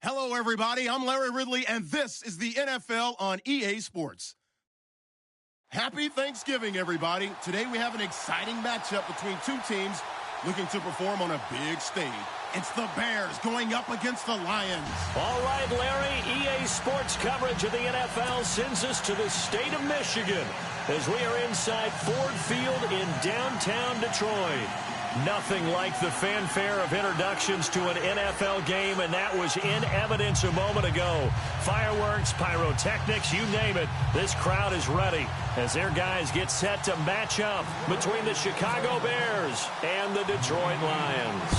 Hello, everybody. I'm Larry Ridley, and this is the NFL on EA Sports. Happy Thanksgiving, everybody. Today we have an exciting matchup between two teams looking to perform on a big stage. It's the Bears going up against the Lions. All right, Larry, EA Sports coverage of the NFL sends us to the state of Michigan as we are inside Ford Field in downtown Detroit. Nothing like the fanfare of introductions to an NFL game, and that was in evidence a moment ago. Fireworks, pyrotechnics, you name it. This crowd is ready as their guys get set to match up between the Chicago Bears and the Detroit Lions.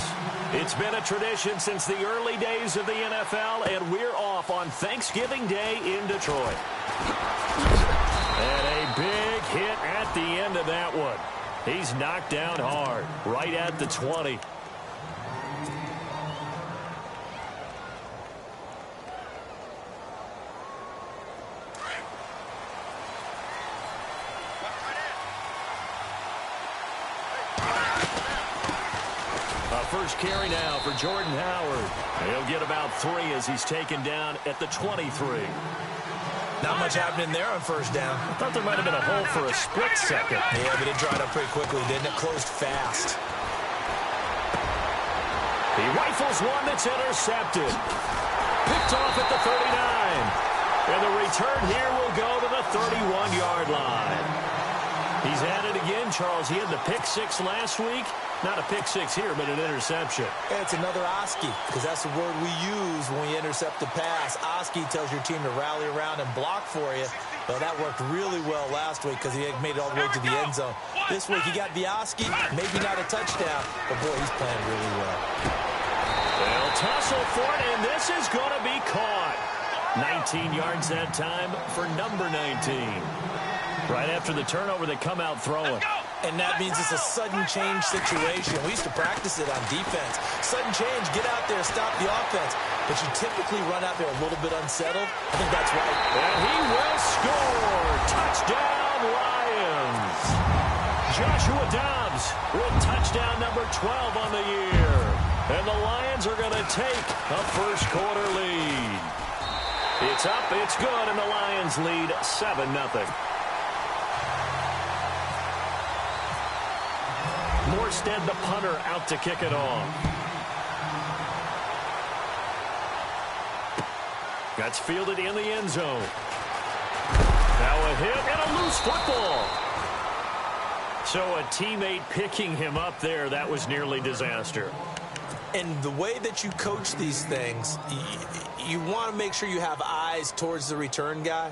It's been a tradition since the early days of the NFL, and we're off on Thanksgiving Day in Detroit. And a big hit at the end of that one. He's knocked down hard, right at the 20. First carry now for Jordan Howard. He'll get about 3 as he's taken down at the 23. Not much happening there on first down. I thought there might have been a hole for a split second. Yeah, but it dried up pretty quickly, didn't it? Closed fast. He rifles one that's intercepted. Picked off at the 39. And the return here will go to the 31-yard line. He's at it again, Charles. He had the pick 6 last week. Not a pick 6 here, but an interception. Yeah, it's another Oski, because that's the word we use when we intercept a pass. Oski tells your team to rally around and block for you. Well, that worked really well last week because he made it all the way to the end zone. This week he got the Oski, maybe not a touchdown, but boy, he's playing really well. They'll tussle for it, and this is going to be caught. 19 yards that time for number 19. Right after the turnover, they come out throwing. And that means it's a sudden change situation. We used to practice it on defense. Sudden change, get out there, stop the offense. But you typically run out there a little bit unsettled. I think that's right. And he will score. Touchdown, Lions. Joshua Dobbs with touchdown number 12 on the year. And the Lions are going to take a first quarter lead. It's up, it's good, and the Lions lead 7-0. Morstead, the punter, out to kick it off. That's fielded in the end zone. Now a hit and a loose football. So a teammate picking him up there, that was nearly disaster. And the way that you coach these things, you want to make sure you have eyes towards the return guy,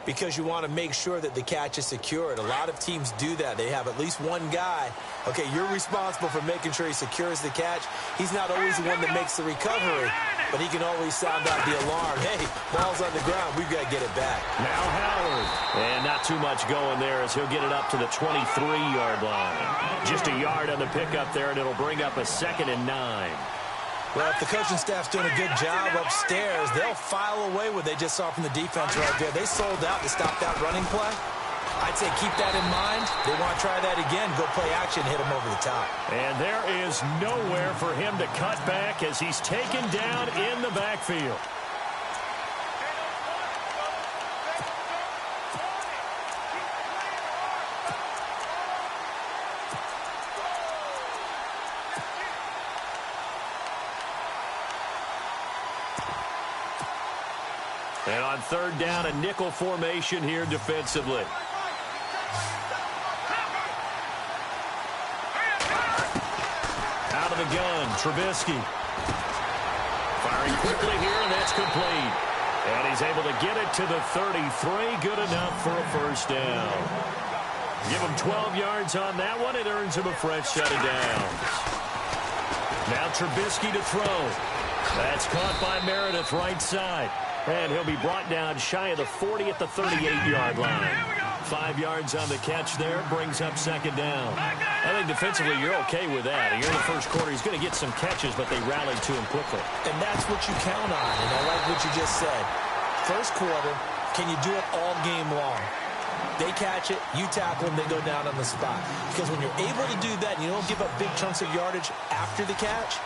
because you want to make sure that the catch is secured. A lot of teams do that. They have at least one guy. Okay, you're responsible for making sure he secures the catch. He's not always the one that makes the recovery, but he can always sound out the alarm. Hey, ball's on the ground. We've got to get it back. Now Howard. And not too much going there as he'll get it up to the 23-yard line. Just a yard on the pickup there, and it'll bring up a 2nd and 9. Well, if the coaching staff's doing a good job upstairs, they'll file away what they just saw from the defense right there. They sold out to stop that running play. I'd say keep that in mind. They want to try that again. Go play action, hit him over the top. And there is nowhere for him to cut back as he's taken down in the backfield. And on 3rd down, a nickel formation here defensively. Out of the gun, Trubisky. Firing quickly here, and that's complete. And he's able to get it to the 33. Good enough for a first down. Give him 12 yards on that one. It earns him a fresh set of downs. Now Trubisky to throw. That's caught by Meredith right side. And he'll be brought down shy of the 40 at the 38-yard line. 5 yards on the catch there, brings up 2nd down. I think defensively you're okay with that. You're in the first quarter. He's going to get some catches, but they rallied to him quickly. And that's what you count on, and I like what you just said. First quarter, can you do it all game long? They catch it, you tackle them, they go down on the spot. Because when you're able to do that and you don't give up big chunks of yardage after the catch,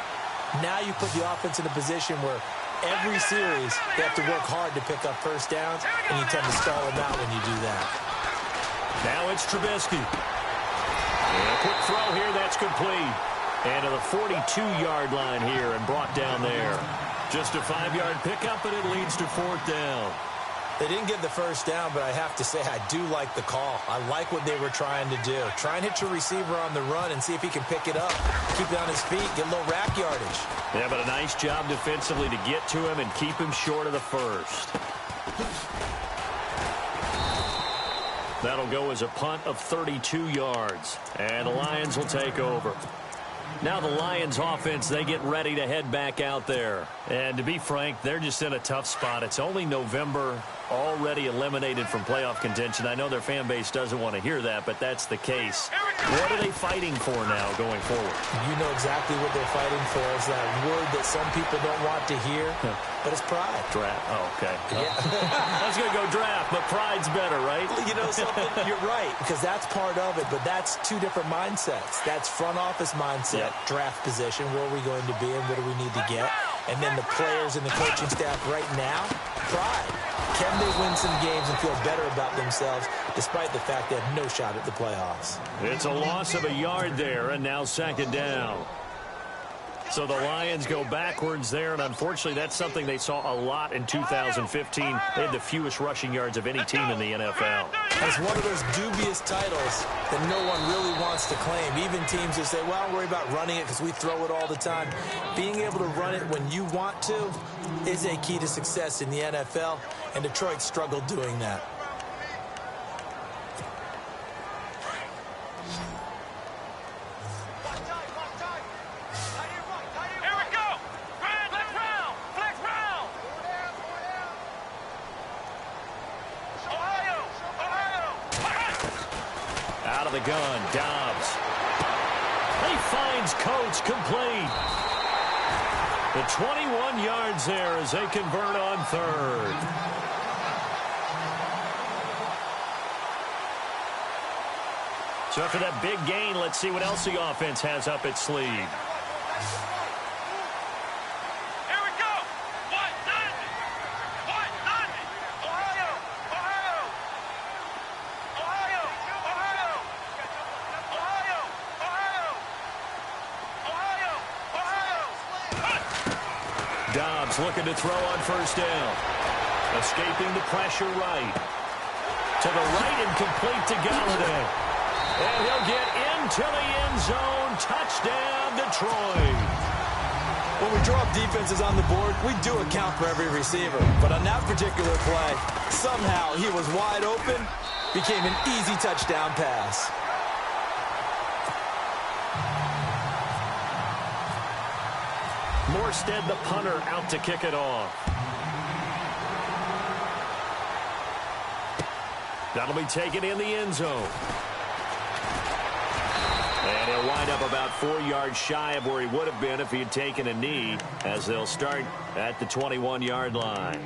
now you put the offense in a position where every series, they have to work hard to pick up first downs, and you tend to stall them out when you do that. Now it's Trubisky. And a quick throw here, that's complete. And to the 42-yard line here and brought down there. Just a 5-yard pickup, and it leads to 4th down. They didn't get the first down, but I have to say I do like the call. I like what they were trying to do. Try and hit your receiver on the run and see if he can pick it up. Keep it on his feet, get a little rack yardage. Yeah, but a nice job defensively to get to him and keep him short of the first. That'll go as a punt of 32 yards. And the Lions will take over. Now the Lions offense, they get ready to head back out there. And to be frank, they're just in a tough spot. It's only November, already eliminated from playoff contention. I know their fan base doesn't want to hear that, but that's the case. What are they fighting for now going forward? You know exactly what they're fighting for. Is that word that some people don't want to hear, but it's pride. Draft. Oh, okay. Yeah. I was going to go draft, but pride's better, right? You know something? You're right, because that's part of it, but that's two different mindsets. That's front office mindset, draft position, where are we going to be and what do we need to get? And then the players and the coaching staff right now, pride. Can they win some games and feel better about themselves despite the fact they have no shot at the playoffs? It's a loss of a yard there, and now 2nd down. So the Lions go backwards there, and unfortunately that's something they saw a lot in 2015. They had the fewest rushing yards of any team in the NFL. It's one of those dubious titles that no one really wants to claim. Even teams who say, well, don't worry about running it because we throw it all the time. Being able to run it when you want to is a key to success in the NFL, and Detroit struggled doing that. Out of the gun, Dobbs. He finds Coates complete. The 21 yards there as they convert on 3rd. So after that big gain, let's see what else the offense has up its sleeve. Dobbs looking to throw on 1st down. Escaping the pressure right. To the right and complete to Galladay. And he'll get into the end zone. Touchdown, Detroit. When we draw up defenses on the board, we do account for every receiver. But on that particular play, somehow he was wide open, became an easy touchdown pass. Morstead, the punter, out to kick it off. That'll be taken in the end zone. And he'll wind up about 4 yards shy of where he would have been if he had taken a knee, as they'll start at the 21-yard line.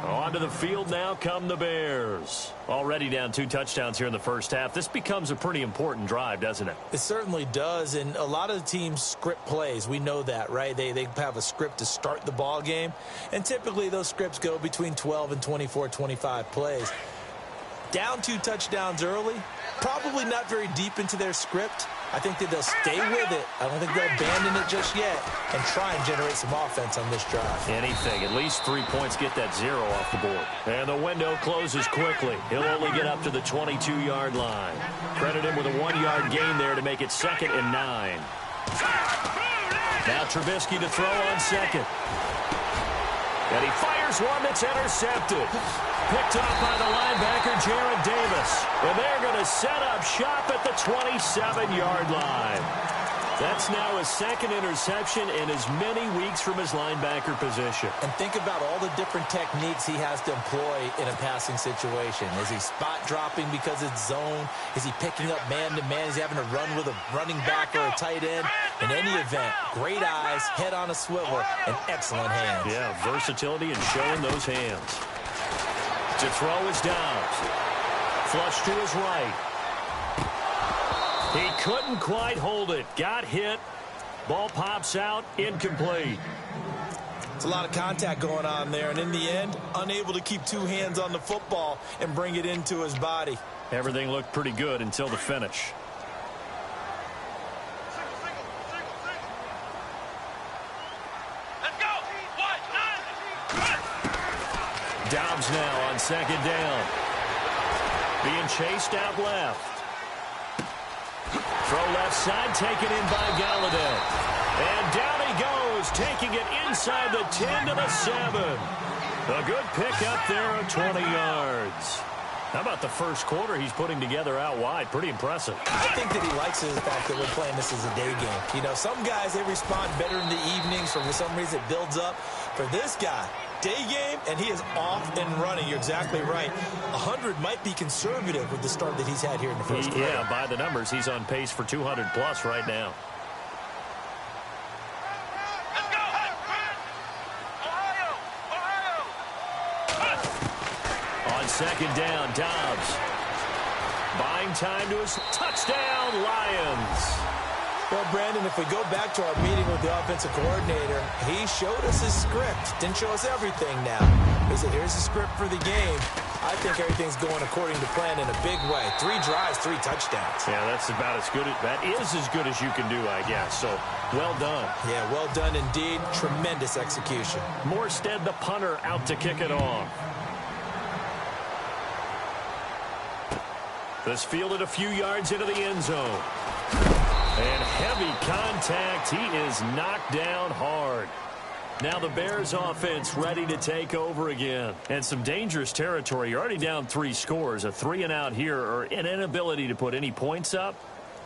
Onto the field now come the Bears. Already down 2 touchdowns here in the first half. This becomes a pretty important drive, doesn't it? It certainly does, and a lot of the teams script plays. We know that, right? They have a script to start the ball game, and typically those scripts go between 12 and 24, 25 plays. Down 2 touchdowns early, probably not very deep into their script. I think that they'll stay with it. I don't think they'll abandon it just yet and try and generate some offense on this drive. Anything. At least 3 points, get that 0 off the board. And the window closes quickly. He'll only get up to the 22-yard line. Credit him with a 1-yard gain there to make it 2nd and 9. Now Trubisky to throw on 2nd. And he fires one that's intercepted. Picked up by the linebacker, Jared Davis. And they're going to set up shop at the 27-yard line. That's now his 2nd interception in as many weeks from his linebacker position. And think about all the different techniques he has to employ in a passing situation. Is he spot dropping because it's zone? Is he picking up man-to-man? Is he having to run with a running back or a tight end? In any event, great eyes, head on a swivel, and excellent hands. Yeah, versatility and showing those hands. To throw is Dobbs. Flush to his right. He couldn't quite hold it. Got hit. Ball pops out. Incomplete. It's a lot of contact going on there, and in the end, unable to keep two hands on the football and bring it into his body. Everything looked pretty good until the finish. Dobbs now on second down. Being chased out left. Throw left side, taken in by Galladay. And down he goes, taking it inside the 10 to the 7. A good pick up there of 20 yards. How about the first quarter he's putting together out wide? Pretty impressive. I think that he likes the fact that we're playing this as a day game. You know, some guys, they respond better in the evenings. For some reason, it builds up. For this guy, day game, and he is off and running. You're exactly right. 100 might be conservative with the start that he's had here in the first quarter. Yeah, by the numbers, he's on pace for 200+ right now. On second down, Dobbs. Buying time to his touchdown, Lions. Well, Brandon, if we go back to our meeting with the offensive coordinator, he showed us his script. Didn't show us everything now. He said, here's the script for the game. I think everything's going according to plan in a big way. 3 drives, 3 touchdowns. Yeah, that's about as good. That is as good as you can do, I guess. So, well done. Yeah, well done indeed. Tremendous execution. Morstead, the punter, out to kick it off. This fielded a few yards into the end zone. And heavy contact. He is knocked down hard. Now the Bears offense ready to take over again. And some dangerous territory. You're already down 3 scores. A 3-and-out here, or an inability to put any points up.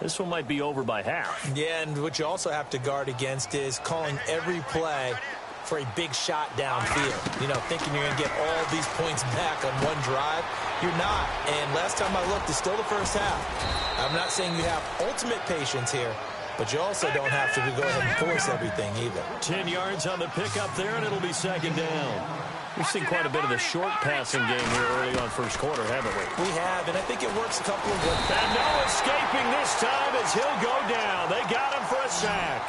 This one might be over by half. Yeah, and what you also have to guard against is calling every play for a big shot downfield. You know, thinking you're going to get all these points back on one drive. You're not. And last time I looked, it's still the first half. I'm not saying you have ultimate patience here, but you also don't have to go ahead and force everything either. 10 yards on the pickup there, and it'll be second down. We've seen quite a bit of the short passing game here early on first quarter, haven't we? We have, and I think it works a couple of ways. And no escaping this time as he'll go down. They got him for a sack.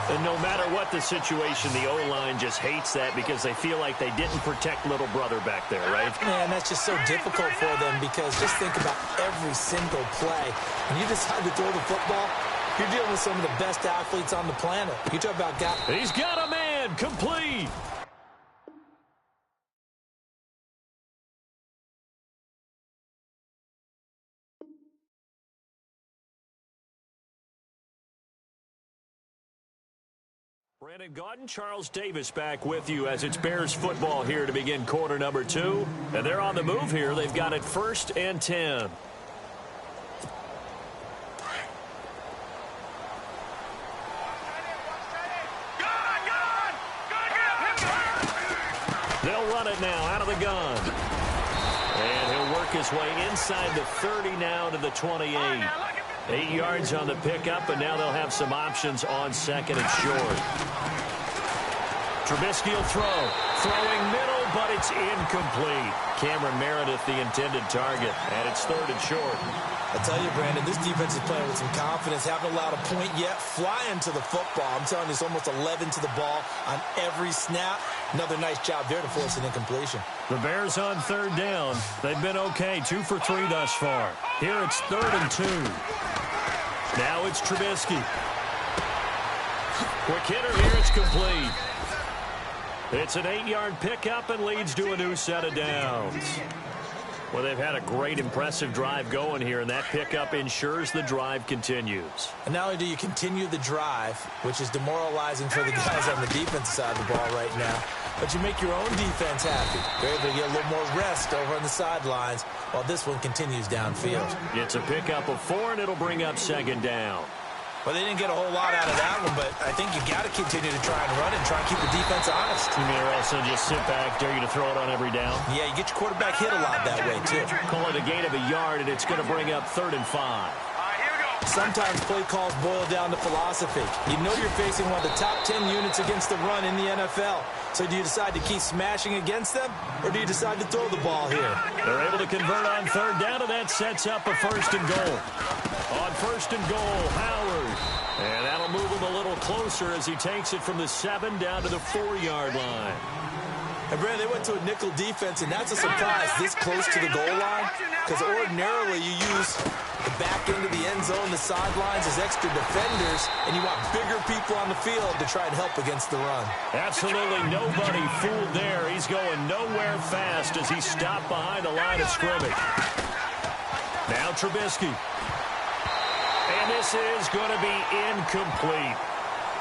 And no matter what the situation, the O-line just hates that because they feel like they didn't protect little brother back there, right? Man, that's just so difficult for them because just think about every single play. When you decide to throw the football, you're dealing with some of the best athletes on the planet. You talk about guys. He's got a man, complete. Brandon Gaudin, Charles Davis back with you as it's Bears football here to begin quarter number 2. And they're on the move here. They've got it 1st and 10. They'll run it now out of the gun. And he'll work his way inside the 30 now to the 28. 8 yards on the pickup, and now they'll have some options on second and short. Trubisky will throw. Throwing middle, but it's incomplete. Cameron Meredith, the intended target, and it's 3rd and short. I tell you, Brandon, this defense is playing with some confidence. Haven't allowed a point yet. Flying to the football. I'm telling you, it's almost 11 to the ball on every snap. Another nice job there to force an incompletion. The Bears on 3rd down. They've been okay, 2 for 3 thus far. Here it's 3rd and 2. Now it's Trubisky. Quick hitter here, it's complete. It's an 8-yard pickup and leads to a new set of downs. Well, they've had a great, impressive drive going here, and that pickup ensures the drive continues. And not only do you continue the drive, which is demoralizing for the guys on the defensive side of the ball right now, but you make your own defense happy. You're able to get a little more rest over on the sidelines while this one continues downfield. It's a pickup of 4, and it'll bring up second down. Well, they didn't get a whole lot out of that one, but I think you got to continue to try and run and try and keep the defense honest. You mean also just sit back, dare you to throw it on every down? Yeah, you get your quarterback hit a lot that way, too. Call it a gain of a yard, and it's going to bring up 3rd and 5. Sometimes play calls boil down to philosophy. You know you're facing one of the top 10 units against the run in the NFL. So do you decide to keep smashing against them, or do you decide to throw the ball here? They're able to convert on 3rd down, and that sets up a 1st and goal. On 1st and goal, Howard. And that'll move him a little closer as he takes it from the 7 down to the 4-yard line. And, Brandon, they went to a nickel defense, and that's a surprise this close to the goal line, because ordinarily you use the back end of the end zone, the sidelines as extra defenders, and you want bigger people on the field to try and help against the run. Absolutely nobody fooled there. He's going nowhere fast as he stopped behind the line of scrimmage. Now Trubisky. And this is going to be incomplete.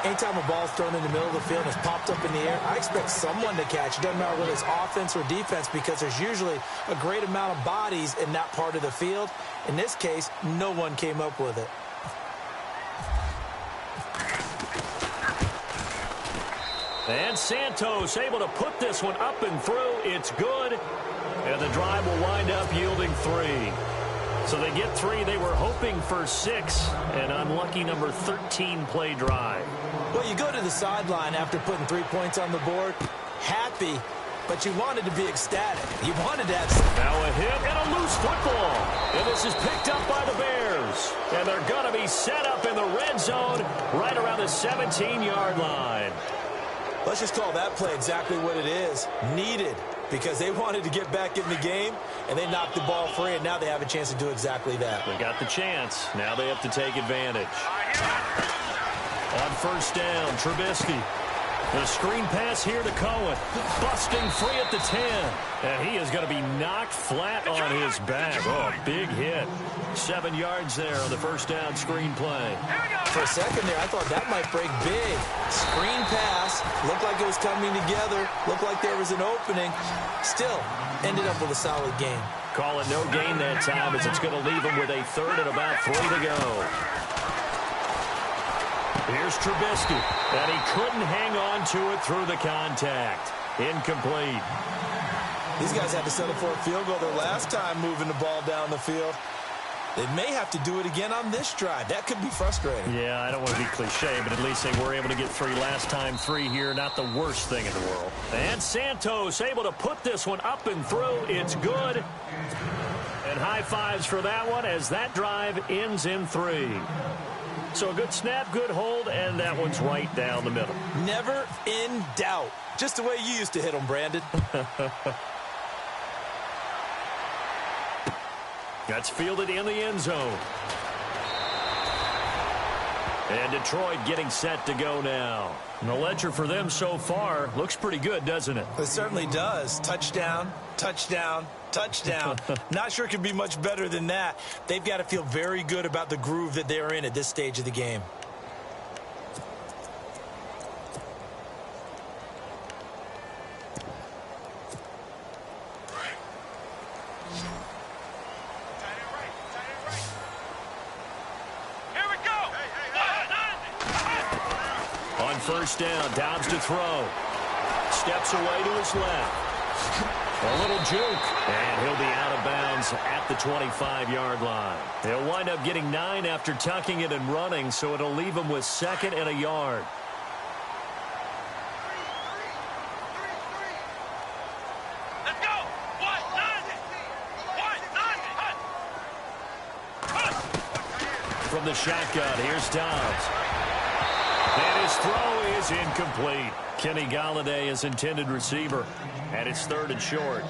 Anytime a ball's thrown in the middle of the field and it's popped up in the air, I expect someone to catch. It doesn't matter whether it's offense or defense, because there's usually a great amount of bodies in that part of the field. In this case, no one came up with it. And Santos able to put this one up and through. It's good. And the drive will wind up yielding 3. So they get 3. They were hoping for 6. An unlucky number 13 play drive. Well, you go to the sideline after putting 3 points on the board, happy, but you wanted to be ecstatic. You wanted to have... Now a hit and a loose football. And this is picked up by the Bears. And they're going to be set up in the red zone right around the 17-yard line. Let's just call that play exactly what it is. Needed, because they wanted to get back in the game, and they knocked the ball free, and now they have a chance to do exactly that. They got the chance. Now they have to take advantage. On first down, Trubisky. The screen pass here to Cohen. Busting free at the 10. And he is going to be knocked flat on his back. Oh, big hit. 7 yards there on the first down screen play. For a second there, I thought that might break big. Screen pass. Looked like it was coming together. Looked like there was an opening. Still, ended up with a solid game. Call it no gain that time, as it's going to leave him with a 3rd and about 3 to go. Here's Trubisky, and he couldn't hang on to it through the contact. Incomplete. These guys had to settle for a field goal their last time moving the ball down the field. They may have to do it again on this drive. That could be frustrating. Yeah, I don't want to be cliche, but at least they were able to get 3 last time. 3 here, not the worst thing in the world. And Santos able to put this one up and through. It's good. And high fives for that one as that drive ends in 3. So a good snap, good hold, and that one's right down the middle. Never in doubt. Just the way you used to hit them, Brandon. That's fielded in the end zone. And Detroit getting set to go now. And the ledger for them so far looks pretty good, doesn't it? It certainly does. Touchdown, touchdown, touchdown. Not sure it could be much better than that. They've got to feel very good about the groove that they're in at this stage of the game. First down, Dobbs to throw. Steps away to his left. A little juke, and he'll be out of bounds at the 25-yard line. He'll wind up getting 9 after tucking it and running, so it'll leave him with 2nd and a yard. Let's go! From the shotgun, here's Dobbs. And his throw is incomplete. Kenny Golladay is intended receiver, and it's 3rd and short.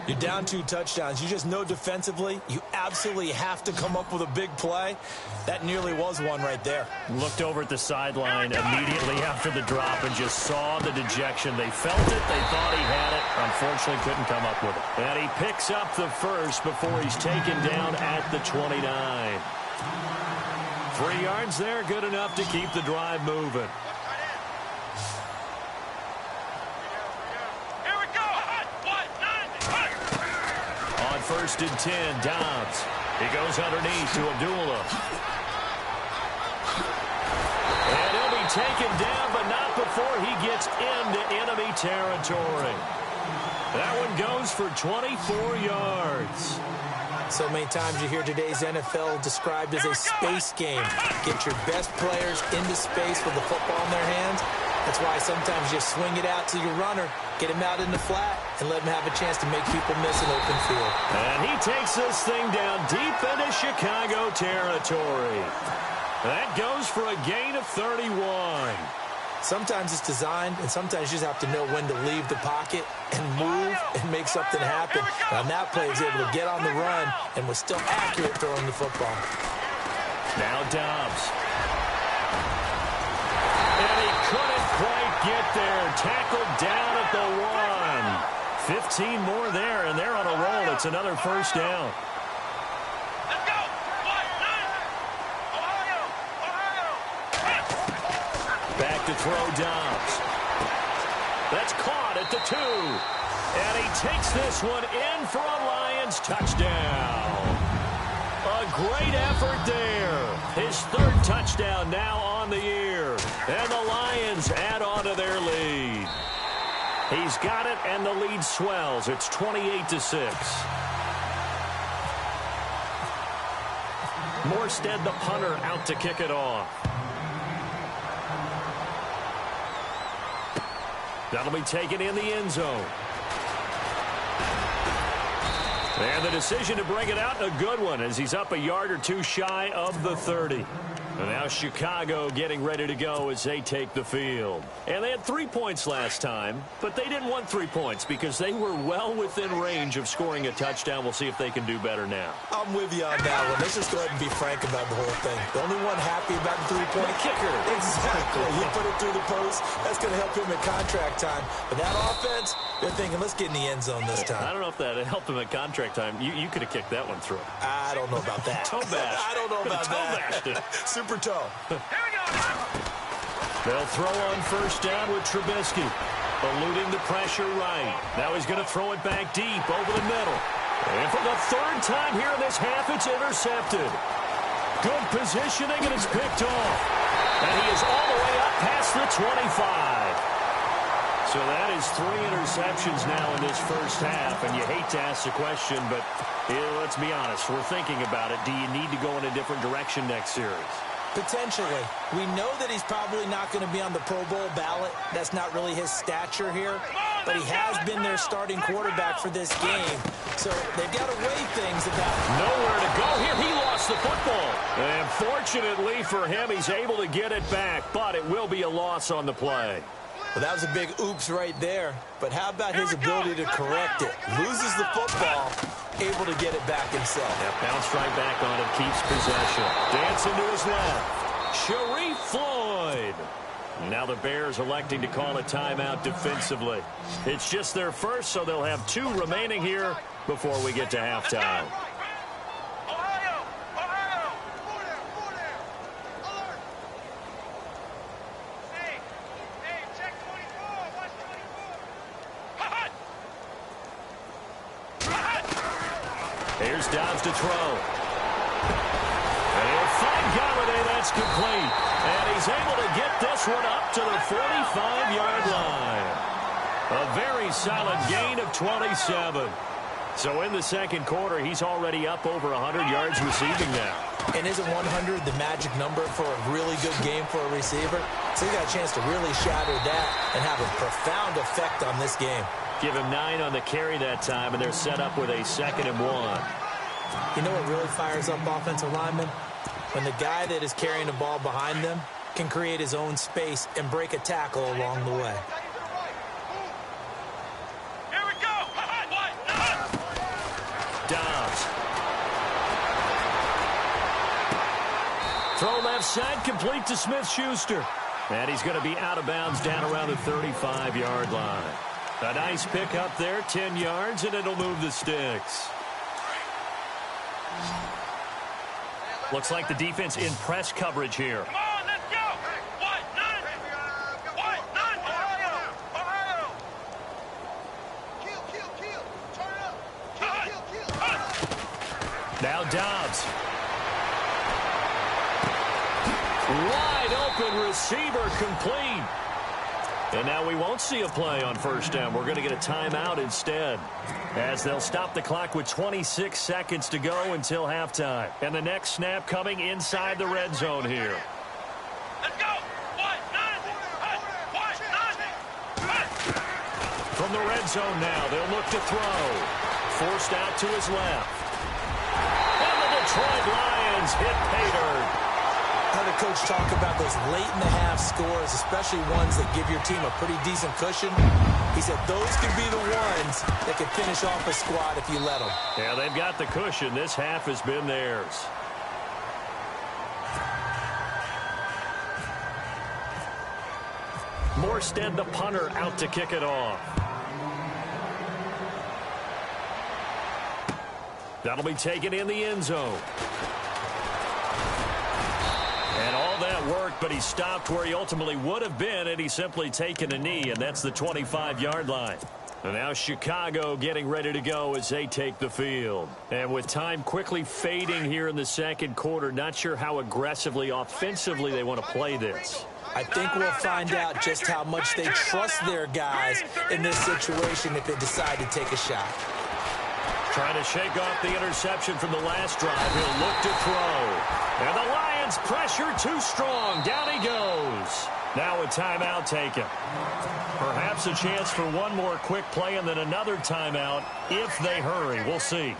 You're down 2 touchdowns. You just know defensively you absolutely have to come up with a big play. That nearly was one right there. Looked over at the sideline immediately after the drop and just saw the dejection. They felt it. They thought he had it. Unfortunately, couldn't come up with it. And he picks up the first before he's taken down at the 29. 3 yards there, good enough to keep the drive moving. Here we go! On 1st and 10, Dobbs. He goes underneath to Abdullah. And he'll be taken down, but not before he gets into enemy territory. That one goes for 24 yards. So many times you hear today's NFL described as a space game. Get your best players into space with the football in their hands. That's why sometimes you swing it out to your runner, get him out in the flat, and let him have a chance to make people miss an open field. And he takes this thing down deep into Chicago territory. That goes for a gain of 31. Sometimes it's designed, and sometimes you just have to know when to leave the pocket and move and make something happen. And on that play, he was able to get on the run and was still accurate throwing the football. Now Dobbs. And he couldn't quite get there. Tackled down at the 1. 15 more there, and they're on a roll. It's another first down. Let's go. Ohio. Back to throw Dobbs. That's caught at the 2. And he takes this one in for a Lions touchdown. A great effort there. His 3rd touchdown now on the year. And the Lions add on to their lead. He's got it, and the lead swells. It's 28-6. Morstead, the punter, out to kick it off. That'll be taken in the end zone. And the decision to bring it out, a good one, as he's up a yard or 2 shy of the 30. And now Chicago getting ready to go as they take the field. And they had 3 points last time, but they didn't want 3 points because they were well within range of scoring a touchdown. We'll see if they can do better now. I'm with you on that one. Let's just go ahead and be frank about the whole thing. The only one happy about the 3-point kicker. Exactly. You put it through the post. That's going to help him at contract time. But that offense, they're thinking, let's get in the end zone this time. I don't know if that helped him at contract time. You could have kicked that one through. I don't know about that. Toe bash. I don't know about that. Super toe. Here we go. They'll throw on first down with Trubisky. Eluding the pressure right. Now he's going to throw it back deep over the middle. And for the 3rd time here in this half, it's intercepted. Good positioning, and it's picked off. And he is all the way up past the 25. So that is 3 interceptions now in this first half, and you hate to ask the question, but let's be honest, we're thinking about it. Do you need to go in a different direction next series? Potentially. We know that he's probably not going to be on the Pro Bowl ballot. That's not really his stature here, but he has been their starting quarterback for this game, so they've got to weigh things about nowhere to go here. He lost the football, and fortunately for him, he's able to get it back, but it will be a loss on the play. Well, that was a big oops right there. But how about his ability to correct it? Loses the football, able to get it back himself. Yeah, bounced right back on it, keeps possession. Dancing to his left. Sharif Floyd. Now the Bears electing to call a timeout defensively. It's just their first, so they'll have 2 remaining here before we get to halftime. Here's Dobbs to throw. And he'll find Galladay. That's complete. And he's able to get this one up to the 45-yard line. A very solid gain of 27. So in the second quarter, he's already up over 100 yards receiving now. And isn't 100 the magic number for a really good game for a receiver? So he got a chance to really shatter that and have a profound effect on this game. Give him 9 on the carry that time, and they're set up with a 2nd and 1. You know what really fires up offensive linemen? When the guy that is carrying the ball behind them can create his own space and break a tackle along the way. Here we go. Dobbs. Throw left side, complete to Smith-Schuster. And he's going to be out of bounds down around the 35-yard line. A nice pick up there, 10 yards, and it'll move the sticks. Looks like the defense in press coverage here. Come on, let's go. What? None. Ohio. Kill. Turn up. Now Dobbs. Wide open receiver, complete. And now we won't see a play on first down. We're going to get a timeout instead, as they'll stop the clock with 26 seconds to go until halftime. And the next snap coming inside the red zone here. Let's go. From the red zone now, they'll look to throw. Forced out to his left. And the Detroit Lions hit pay dirt. heard a coach talk about those late-in-the-half scores, especially ones that give your team a pretty decent cushion. He said those could be the ones that could finish off a squad if you let them. Yeah, they've got the cushion. This half has been theirs. Morstead, the punter, out to kick it off. That'll be taken in the end zone. And all that worked, but he stopped where he ultimately would have been had he simply taken a knee, and that's the 25-yard line. And now Chicago getting ready to go as they take the field. And with time quickly fading here in the second quarter, not sure how aggressively, offensively they want to play this. I think we'll find out just how much they trust their guys in this situation if they decide to take a shot. Trying to shake off the interception from the last drive. He'll look to throw. And the Lions pressure too strong. Down he goes. Now a timeout taken. Perhaps a chance for one more quick play and then another timeout if they hurry. We'll see.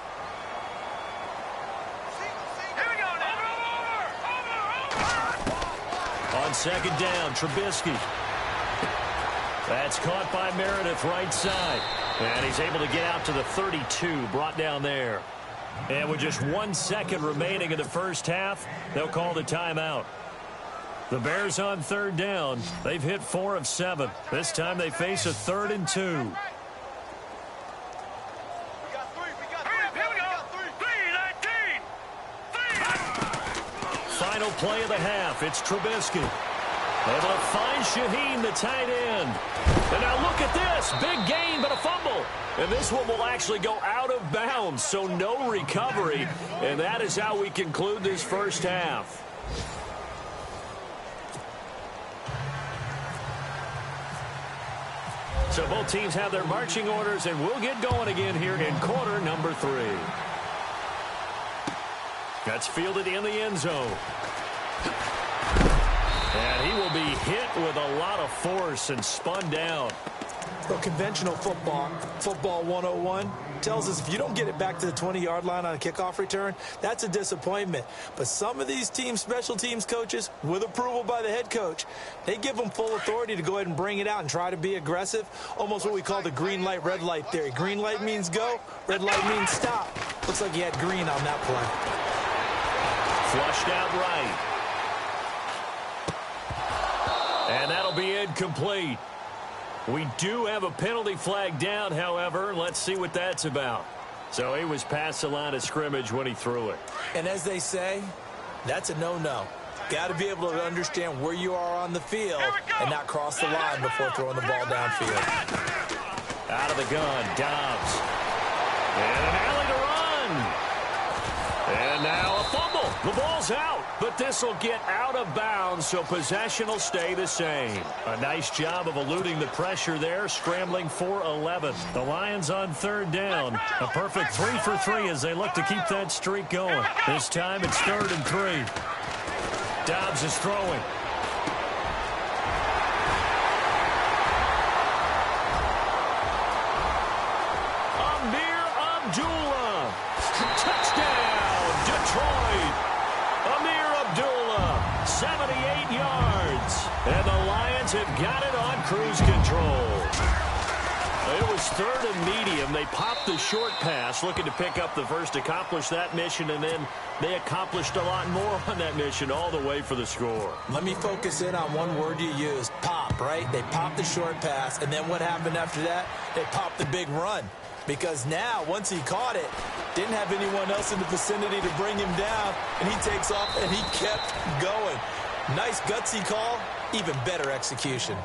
On second down, Trubisky. That's caught by Meredith right side. And he's able to get out to the 32, brought down there. And with just 1 second remaining in the first half, they'll call the timeout. The Bears on third down. They've hit 4 of 7. This time they face a 3rd and 2. Final play of the half. It's Trubisky. Able to find Shaheen, the tight end. And now look at this. Big gain, but a fumble. And this one will actually go out of bounds, so no recovery. And that is how we conclude this first half. So both teams have their marching orders, and we'll get going again here in quarter number 3. That's fielded in the end zone. And he will be hit with a lot of force and spun down. Well, conventional football 101, tells us if you don't get it back to the 20-yard line on a kickoff return, that's a disappointment. But some of these special teams coaches, with approval by the head coach, they give them full authority to go ahead and bring it out and try to be aggressive. Almost what we call the green light, red light theory. Green light means go, red light means stop. Looks like he had green on that play. Flushed out right. And that'll be incomplete. We do have a penalty flag down, however. Let's see what that's about. So he was past the line of scrimmage when he threw it. And as they say, that's a no-no. Got to be able to understand where you are on the field and not cross the line before throwing the ball downfield. Out of the gun, Dobbs. And an alley to run. And now a fumble. The ball's out, but this will get out of bounds, so possession will stay the same. A nice job of eluding the pressure there, scrambling for 11. The Lions on third down. A perfect 3 for 3 as they look to keep that streak going. This time it's 3rd and 3. Dobbs is throwing. Amir Abdullah. Touchdown, Detroit. Amir Abdullah, 78 yards. And the Lions have got it on cruise control. It was 3rd and medium. They popped the short pass, looking to pick up the first, accomplish that mission, and then they accomplished a lot more on that mission all the way for the score. Let me focus in on one word you used, pop, right? They popped the short pass, and then what happened after that? They popped the big run. Because now, once he caught it, didn't have anyone else in the vicinity to bring him down, and he takes off, and he kept going. Nice gutsy call, even better execution.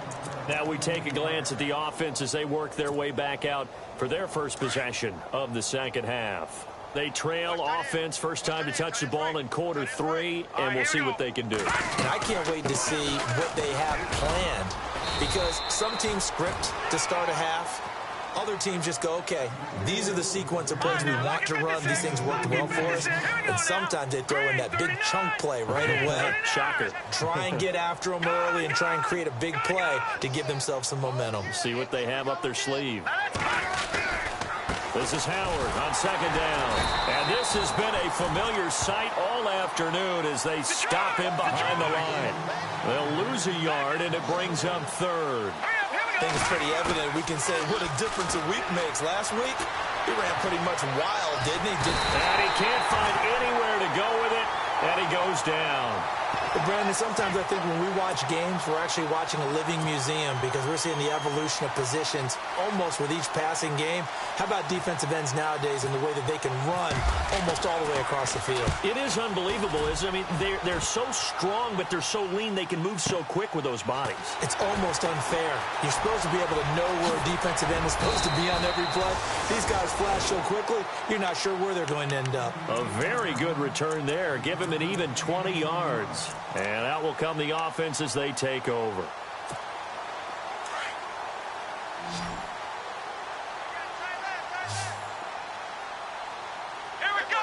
Now we take a glance at the offense as they work their way back out for their first possession of the second half. They trail offense, first time to touch the ball in quarter 3, and we'll see what they can do. And I can't wait to see what they have planned, because some teams script to start a half. Other teams just go, okay, these are the sequence of plays we want to run. These things worked well for us. And sometimes they throw in that big chunk play right away. Shocker. Try and get after them early and try and create a big play to give themselves some momentum. See what they have up their sleeve. This is Howard on second down. And this has been a familiar sight all afternoon as they stop him behind the line. They'll lose a yard, and it brings up third. I think it's pretty evident. We can say what a difference a week makes. Last week, he ran pretty much wild, didn't he? And he can't find anywhere to go with it, and he goes down. But Brandon, sometimes I think when we watch games, we're actually watching a living museum because we're seeing the evolution of positions almost with each passing game. How about defensive ends nowadays and the way that they can run almost all the way across the field? It is unbelievable, isn't it? I mean, they're so strong, but they're so lean, they can move so quick with those bodies. It's almost unfair. You're supposed to be able to know where a defensive end is supposed to be on every play. These guys flash so quickly, you're not sure where they're going to end up. A very good return there. Give him an even 20 yards. And out will come the offense as they take over. Here we go.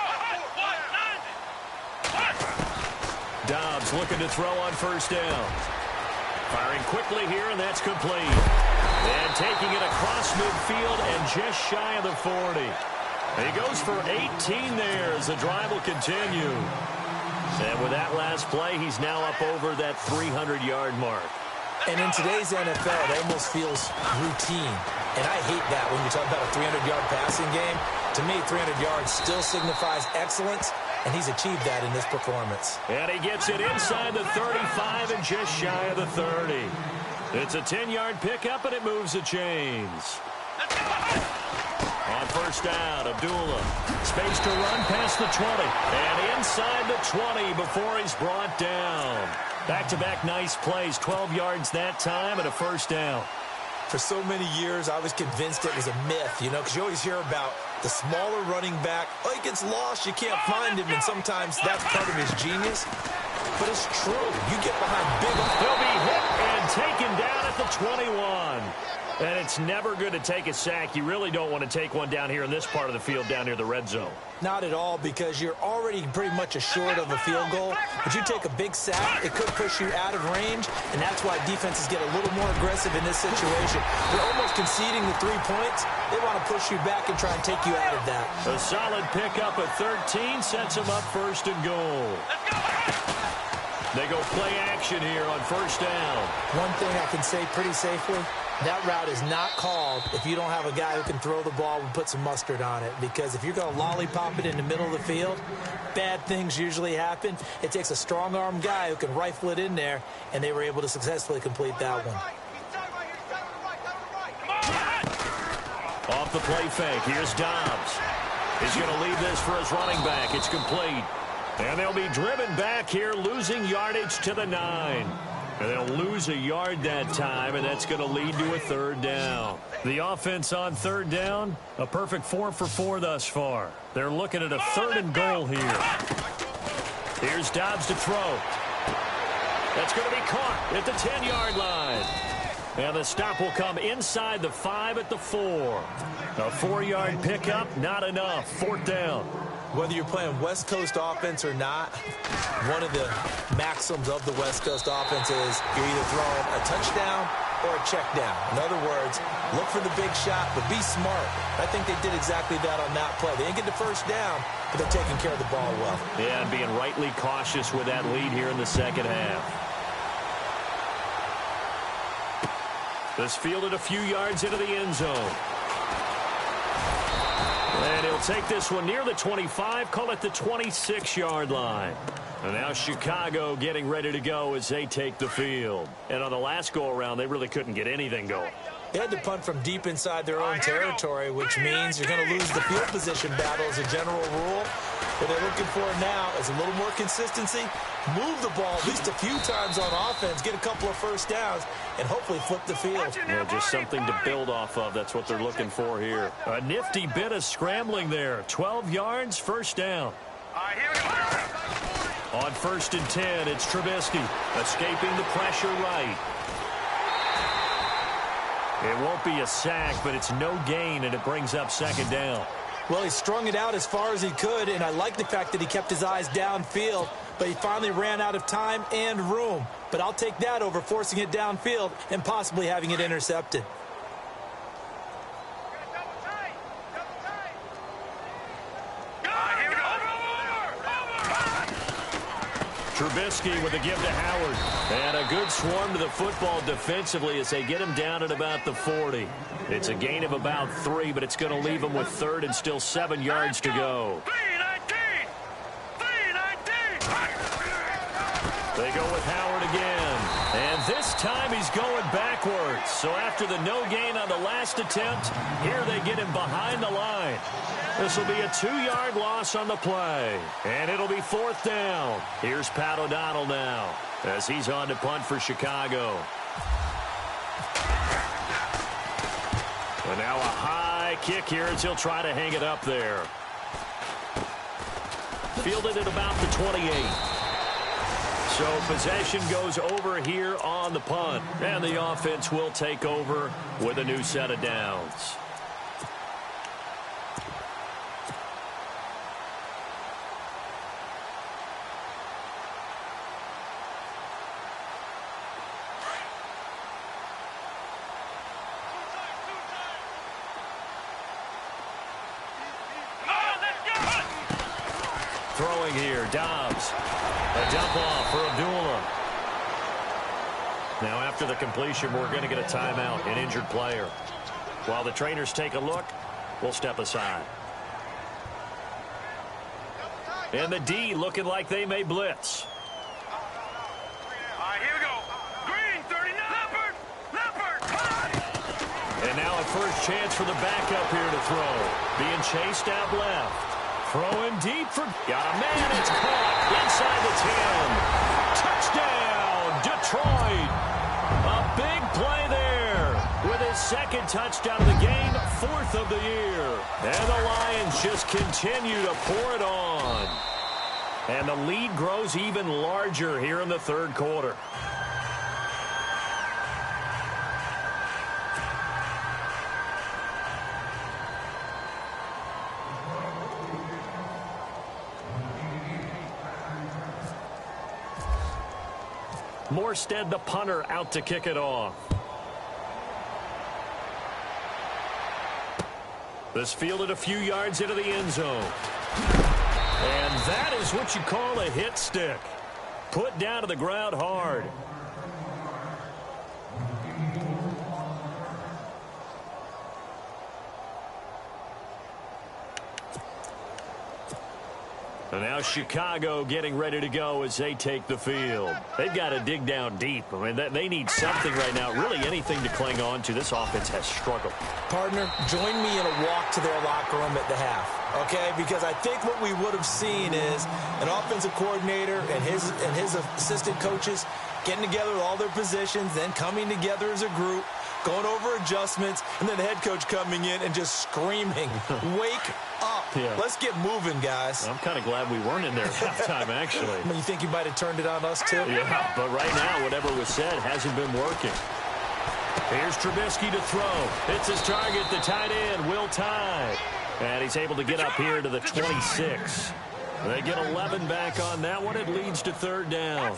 Dobbs looking to throw on first down. Firing quickly here, and that's complete. And taking it across midfield and just shy of the 40. He goes for 18 there as the drive will continue. And with that last play, he's now up over that 300-yard mark. And in today's NFL, it almost feels routine. And I hate that when you talk about a 300-yard passing game. To me, 300 yards still signifies excellence, and he's achieved that in this performance. And he gets it inside the 35 and just shy of the 30. It's a 10-yard pickup, and it moves the chains. On first down, Abdullah. Space to run past the 20. And inside the 20 before he's brought down. Back-to-back nice plays. 12 yards that time and a first down. For so many years, I was convinced it was a myth, you know, because you always hear about the smaller running back. Oh, he gets lost, you can't find him, and sometimes that's part of his genius. But it's true. You get behind big... He'll be hit and taken down at the 21. And it's never good to take a sack. You really don't want to take one down here in this part of the field, down near the red zone. Not at all, because you're already pretty much assured of a field goal. But you take a big sack, it could push you out of range, and that's why defenses get a little more aggressive in this situation. They're almost conceding the 3 points. They want to push you back and try and take you out of that. A solid pickup at 13 sets them up first and goal. They go play action here on first down. One thing I can say pretty safely, that route is not called if you don't have a guy who can throw the ball and put some mustard on it. Because if you're going to lollipop it in the middle of the field, bad things usually happen. It takes a strong-arm guy who can rifle it in there, and they were able to successfully complete that one. Off the play fake, here's Dobbs. He's going to leave this for his running back. It's complete. And they'll be driven back here, losing yardage to the 9. And they'll lose a yard that time, and that's going to lead to a third down. The offense on third down, a perfect 4 for 4 thus far. They're looking at a third and goal here. Here's Dobbs to throw. That's going to be caught at the 10-yard line. And the stop will come inside the 5 at the 4. A 4-yard pickup, not enough. Fourth down. Whether you're playing West Coast offense or not, one of the maxims of the West Coast offense is you're either throwing a touchdown or a check down. In other words, look for the big shot, but be smart. I think they did exactly that on that play. They didn't get the first down, but they're taking care of the ball well. Yeah, and being rightly cautious with that lead here in the second half. This fielded a few yards into the end zone. And he'll take this one near the 25, call it the 26-yard line. And now Chicago getting ready to go as they take the field. And on the last go-around, they really couldn't get anything going. They had to punt from deep inside their own territory, which means you're going to lose the field position battle as a general rule. What they're looking for now is a little more consistency, move the ball at least a few times on offense, get a couple of first downs, and hopefully flip the field. Yeah, just something to build off of. That's what they're looking for here. A nifty bit of scrambling there. 12 yards, first down. On first and 10, it's Trubisky escaping the pressure right. It won't be a sack, but it's no gain, and it brings up second down. Well, he strung it out as far as he could, and I like the fact that he kept his eyes downfield, but he finally ran out of time and room. But I'll take that over forcing it downfield and possibly having it intercepted. Trubisky with a give to Howard. And a good swarm to the football defensively as they get him down at about the 40. It's a gain of about 3, but it's going to leave him with third and still 7 yards to go. 319! 319! They go with Howard again. And this time he's going backwards. So after the no gain on the last attempt, here they get him behind the line. This will be a 2-yard loss on the play. And it'll be 4th down. Here's Pat O'Donnell now as he's on to punt for Chicago. And now a high kick here as he'll try to hang it up there. Fielded at about the 28. So possession goes over here on the punt. And the offense will take over with a new set of downs. Throwing here, Dobbs. A dump off for Abdullah. Now after the completion, we're going to get a timeout, an injured player. While the trainers take a look, we'll step aside. And the D looking like they may blitz. All right, here we go. Green, 39. Leopard. And now a first chance for the backup here to throw. Being chased out left. Throwing deep for... Got a man. It's caught inside the 10. Touchdown, Detroit. A big play there with his second touchdown of the game, 4th of the year. And the Lions just continue to pour it on. And the lead grows even larger here in the third quarter. Morstead, the punter, out to kick it off. This fielded a few yards into the end zone. And that is what you call a hit stick. Put down to the ground hard. And now Chicago getting ready to go as they take the field. They've got to dig down deep. I mean, they need something right now, really anything to cling on to. This offense has struggled. Partner, join me in a walk to their locker room at the half, okay? Because I think what we would have seen is an offensive coordinator and his assistant coaches getting together with all their positions, then coming together as a group, going over adjustments, and then the head coach coming in and just screaming, wake up. Yeah. Let's get moving, guys. I'm kind of glad we weren't in there at halftime, actually. You think you might have turned it on us, too? Yeah, but right now, whatever was said hasn't been working. Here's Trubisky to throw. It's his target, the tight end, Will Tye. And he's able to get up here to the 26. They get 11 back on that one. It leads to 3rd down.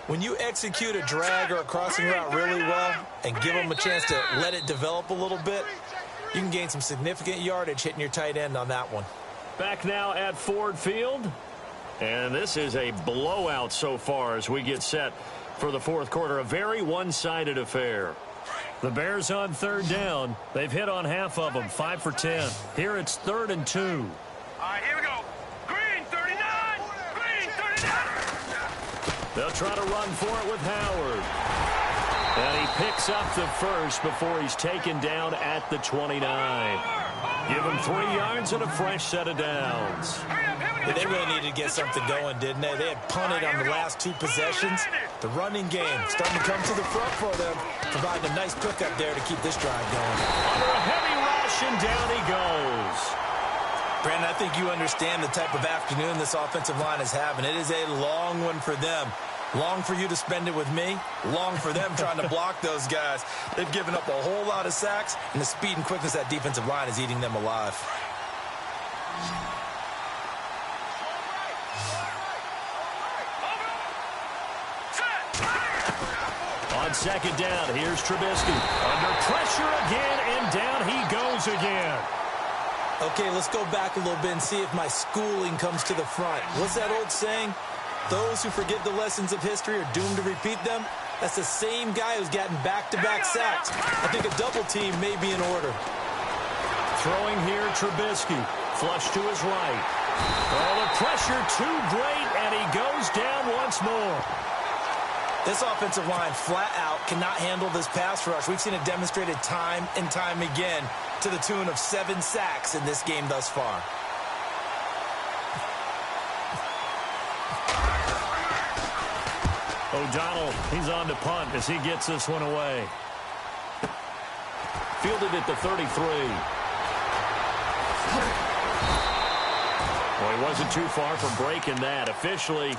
When you execute a drag or a crossing route really well and give them a chance to let it develop a little bit, you can gain some significant yardage hitting your tight end on that one. Back now at Ford Field. And this is a blowout so far as we get set for the 4th quarter. A very one-sided affair. The Bears on 3rd down. They've hit on half of them, 5 for 10. Here it's 3rd and 2. All right, here we go. Green, 39. Green, 39. They'll try to run for it with Howard. And he picks up the first before he's taken down at the 29. Give him 3 yards and a fresh set of downs. Yeah, they really needed to get something going, didn't they? They had punted on the last 2 possessions. The running game starting to come to the front for them, providing a nice pickup there to keep this drive going. Under a heavy rush, and down he goes. Brandon, I think you understand the type of afternoon this offensive line is having. It is a long one for them. Long for you to spend it with me. Long for them trying to block those guys. They've given up a whole lot of sacks, and the speed and quickness of that defensive line is eating them alive. On 2nd down, here's Trubisky. Under pressure again, and down he goes again. Okay, let's go back a little bit and see if my schooling comes to the front. What's that old saying? Those who forget the lessons of history are doomed to repeat them. That's the same guy who's gotten back-to-back sacks. I think a double team may be in order. Throwing here, Trubisky. Flush to his right. Oh, the pressure too great, and he goes down once more. This offensive line flat out cannot handle this pass rush. We've seen it demonstrated time and time again to the tune of 7 sacks in this game thus far. O'Donnell, he's on to punt as he gets this one away. Fielded at the 33. Well, he wasn't too far from breaking that. Officially,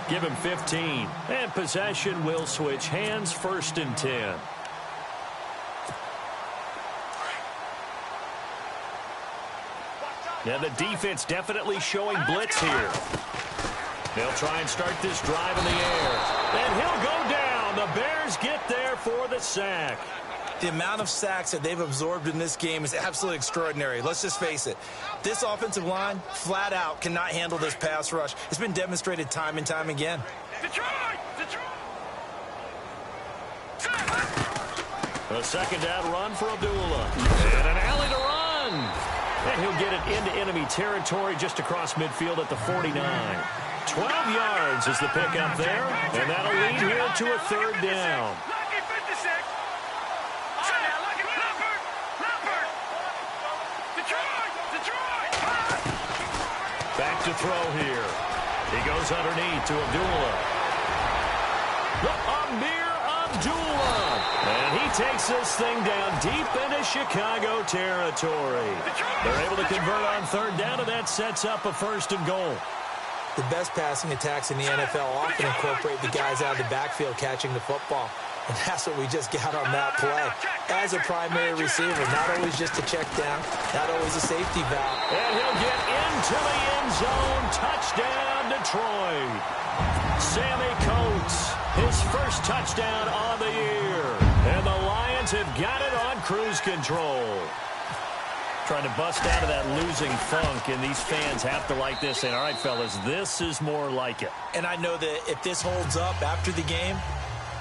give him 15. And possession will switch hands, 1st and 10. Now the defense definitely showing blitz here. They'll try and start this drive in the air. And he'll go down. The Bears get there for the sack. The amount of sacks that they've absorbed in this game is absolutely extraordinary. Let's just face it. This offensive line, flat out, cannot handle this pass rush. It's been demonstrated time and time again. Detroit! A 2nd down run for Abdullah. And an alley to run. And he'll get it into enemy territory just across midfield at the 49. 12 yards is the pickup there. And that'll lead here to a 3rd down. Back to throw here. He goes underneath to Abdullah. Amir Abdullah. And he takes this thing down deep into Chicago territory. They're able to convert on 3rd down, and that sets up a 1st and goal. The best passing attacks in the NFL often incorporate the guys out of the backfield catching the football. And that's what we just got on that play. As a primary receiver, not always just a check down, not always a safety valve. And he'll get into the end zone. Touchdown, Detroit. Sammy Coates, his 1st touchdown on the year. And the Lions have got it on cruise control. Trying to bust out of that losing funk, and these fans have to like this. Saying, all right, fellas, this is more like it. And I know that if this holds up after the game,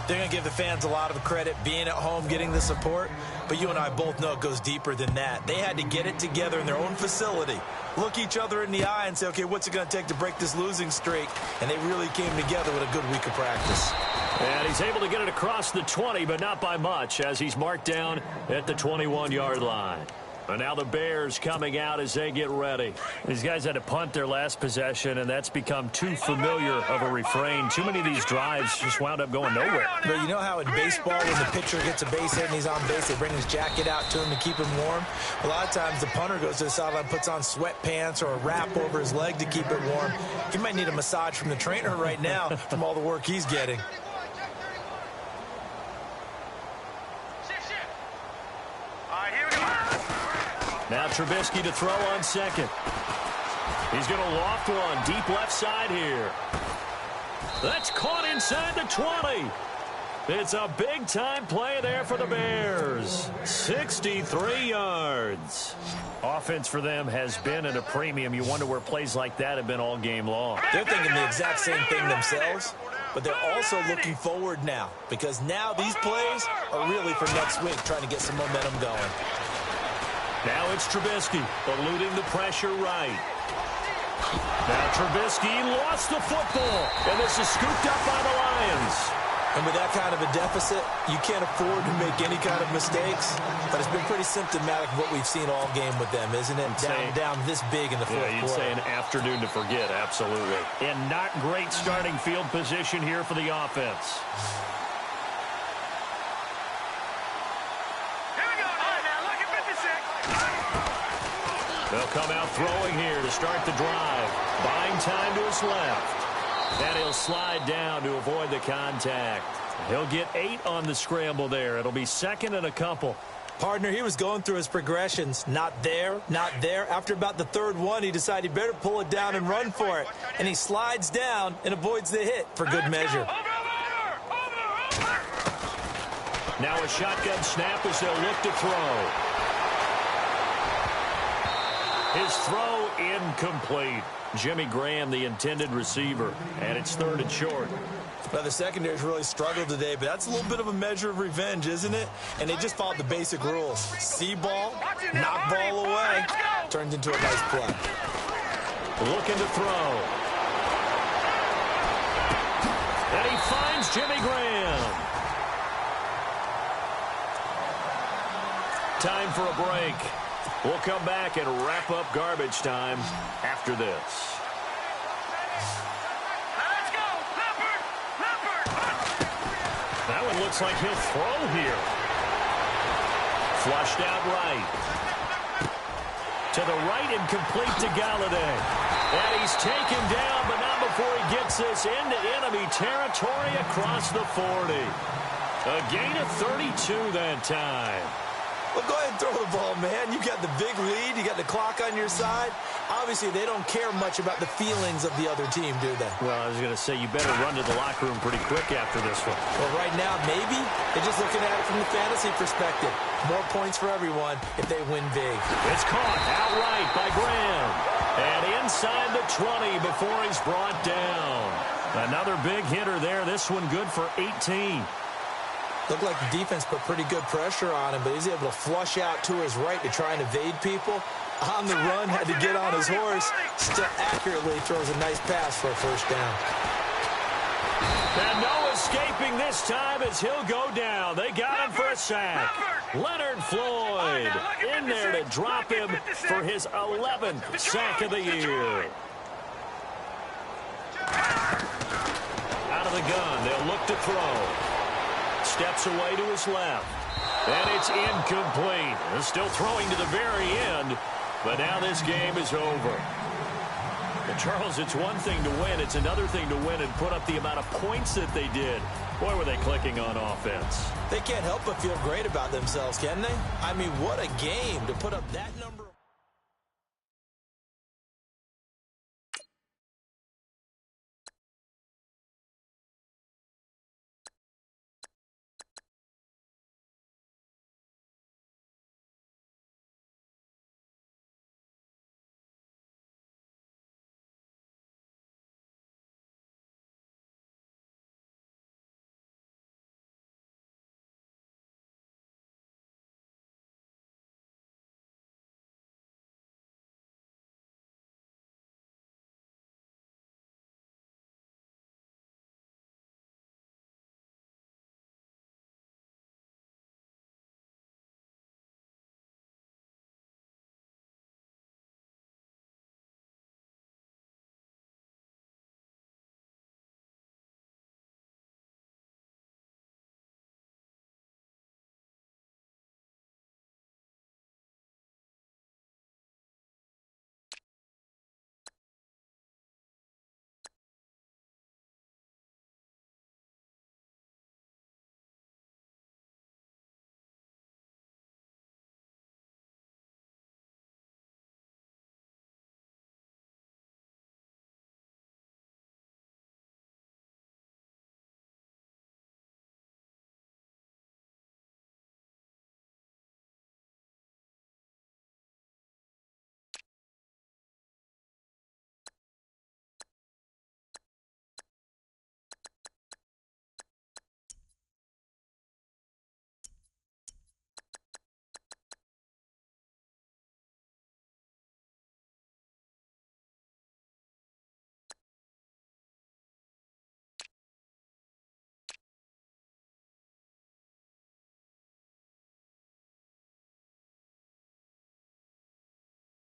they're going to give the fans a lot of credit being at home, getting the support. But you and I both know it goes deeper than that. They had to get it together in their own facility, look each other in the eye and say, okay, what's it going to take to break this losing streak? And they really came together with a good week of practice. And he's able to get it across the 20, but not by much, as he's marked down at the 21-yard line. And now the Bears coming out as they get ready. These guys had to punt their last possession, and that's become too familiar of a refrain. Too many of these drives just wound up going nowhere. But you know how in baseball, when the pitcher gets a base hit and he's on base, they bring his jacket out to him to keep him warm? A lot of times the punter goes to the sideline, puts on sweatpants or a wrap over his leg to keep it warm. He might need a massage from the trainer right now from all the work he's getting. Now Trubisky to throw on 2nd. He's going to loft one deep left side here. That's caught inside the 20. It's a big-time play there for the Bears. 63 yards. Offense for them has been at a premium. You wonder where plays like that have been all game long. They're thinking the exact same thing themselves, but they're also looking forward now, because now these plays are really for next week, trying to get some momentum going. Now it's Trubisky, eluding the pressure right. Now Trubisky lost the football, and this is scooped up by the Lions. And with that kind of a deficit, you can't afford to make any kind of mistakes. But it's been pretty symptomatic of what we've seen all game with them, isn't it? Down this big in the fourth quarter. You'd say an afternoon to forget, absolutely. And not great starting field position here for the offense. They'll come out throwing here to start the drive. Buying time to his left. And he'll slide down to avoid the contact. He'll get 8 on the scramble there. It'll be 2nd and a couple. Partner, he was going through his progressions. Not there, not there. After about the 3rd one, he decided he better pull it down and run for it. And he slides down and avoids the hit for good measure. Now a shotgun snap as they'll look to throw. His throw incomplete. Jimmy Graham, the intended receiver, and it's 3rd and short. Well, the secondary's really struggled today, but that's a little bit of a measure of revenge, isn't it? And they just followed the basic rules. See ball, knock ball away, turns into a nice play. Looking to throw. And he finds Jimmy Graham. Time for a break. We'll come back and wrap up garbage time after this. That one looks like he'll throw here. Flushed out right. To the right and complete to Galladay. And he's taken down, but not before he gets this into enemy territory across the 40. A gain of 32 that time. Well, go ahead and throw the ball, man. You got the big lead. You got the clock on your side. Obviously, they don't care much about the feelings of the other team, do they? Well, I was going to say, you better run to the locker room pretty quick after this one. Well, right now, maybe. They're just looking at it from the fantasy perspective. More points for everyone if they win big. It's caught outright by Graham. And inside the 20 before he's brought down. Another big hitter there. This one good for 18. Looked like the defense put pretty good pressure on him, but he's able to flush out to his right to try and evade people. On the run, had to get on his horse. Still accurately throws a nice pass for a first down. And no escaping this time as he'll go down. They got him for a sack. Leonard Floyd in there to drop him for his 11th sack of the year. Out of the gun, they'll look to throw. Steps away to his left. And it's incomplete. They're still throwing to the very end, but now this game is over. Well, Charles, it's one thing to win. It's another thing to win and put up the amount of points that they did. Boy, were they clicking on offense. They can't help but feel great about themselves, can they? I mean, what a game to put up that number.